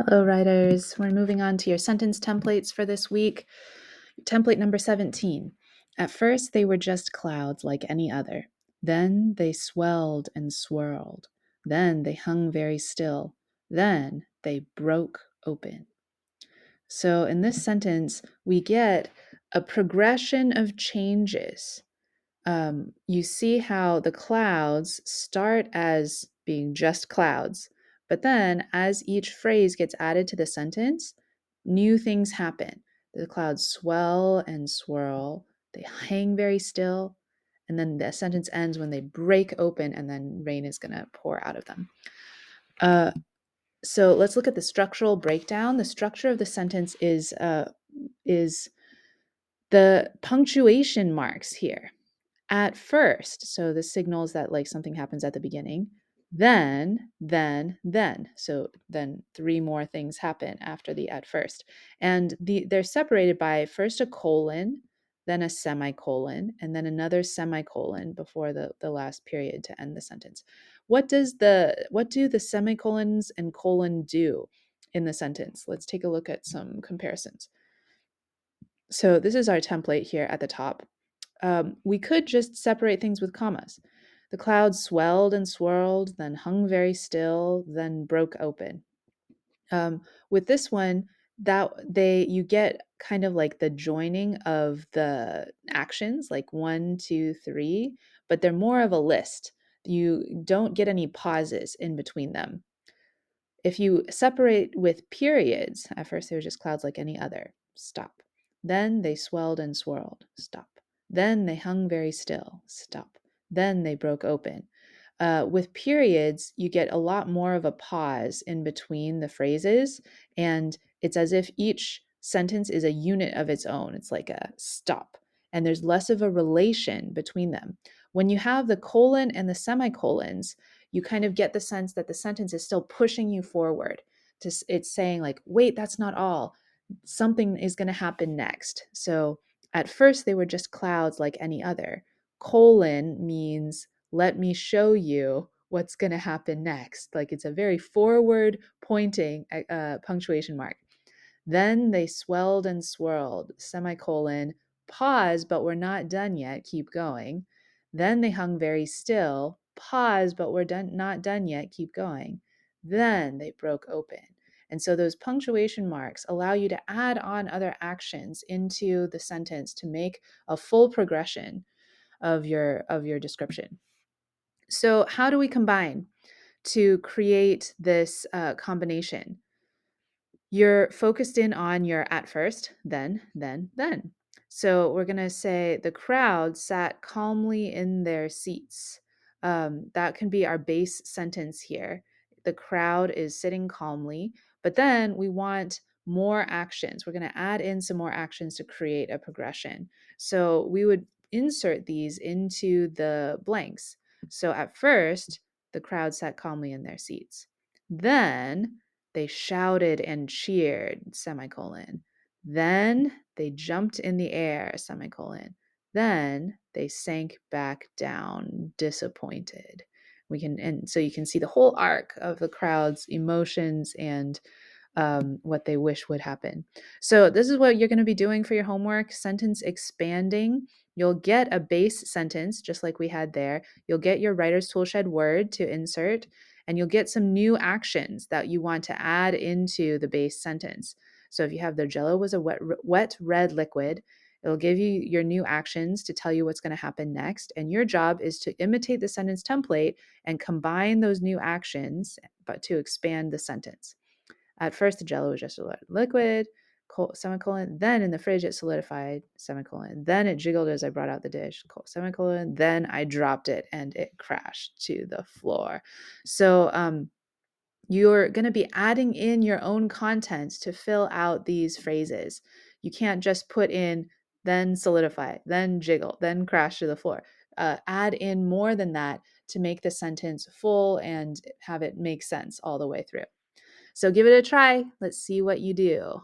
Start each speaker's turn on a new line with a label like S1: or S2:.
S1: Hello, writers. We're moving on to your sentence templates for this week. Template number 17. At first, they were just clouds like any other. Then they swelled and swirled. Then they hung very still. Then they broke open. So in this sentence, we get a progression of changes. You see how the clouds start as being just clouds, but then as each phrase gets added to the sentence, new things happen. The clouds swell and swirl, they hang very still, and then the sentence ends when they break open and then rain is going to pour out of them. So let's look at the structural breakdown. The structure of the sentence is the punctuation marks here. At first, so this signals that like something happens at the beginning, then. So then three more things happen after the at first. And they're separated by first a colon, then a semicolon, and then another semicolon before the last period to end the sentence. What do the semicolons and colon do in the sentence? Let's take a look at some comparisons. So this is our template here at the top. We could just separate things with commas. The clouds swelled and swirled, then hung very still, then broke open. With this one, you get kind of like the joining of the actions, like 1, 2, 3, but they're more of a list. You don't get any pauses in between them. If you separate with periods, at first they were just clouds like any other. Stop. Then they swelled and swirled. Stop. Then they hung very still. Stop. Then they broke open. With periods, you get a lot more of a pause in between the phrases, and it's as if each sentence is a unit of its own. It's like a stop, and there's less of a relation between them. When you have the colon and the semicolons, you kind of get the sense that the sentence is still pushing you forward. It's saying, like, wait, that's not all. Something is going to happen next. So at first, they were just clouds like any other. Colon means let me show you what's going to happen next. Like it's a very forward pointing punctuation mark. Then they swelled and swirled, semicolon, pause, but we're not done yet, keep going. Then they hung very still, pause, but we're not done yet, keep going. Then they broke open. And so those punctuation marks allow you to add on other actions into the sentence to make a full progression of your description. So how do we combine to create this combination? You're focused in on your at first, then. So we're going to say the crowd sat calmly in their seats. That can be our base sentence here. The crowd is sitting calmly, but then we want more actions. We're going to add in some more actions to create a progression. So we would insert these into the blanks. So at first, the crowd sat calmly in their seats. Then they shouted and cheered, semicolon. Then they jumped in the air, semicolon. Then they sank back down, disappointed. And so you can see the whole arc of the crowd's emotions and what they wish would happen. So this is what you're going to be doing for your homework, sentence expanding. You'll get a base sentence, just like we had there. You'll get your Writer's Toolshed word to insert, and you'll get some new actions that you want to add into the base sentence. So if you have the Jello was a wet red liquid, it'll give you your new actions to tell you what's going to happen next. And your job is to imitate the sentence template and combine those new actions, but to expand the sentence. At first, the Jello was just a liquid, semicolon. Then in the fridge, it solidified, semicolon. Then it jiggled as I brought out the dish, semicolon. Then I dropped it and it crashed to the floor. So you're going to be adding in your own content to fill out these phrases. You can't just put in, then solidify, then jiggle, then crash to the floor. Add in more than that to make the sentence full and have it make sense all the way through. So give it a try. Let's see what you do.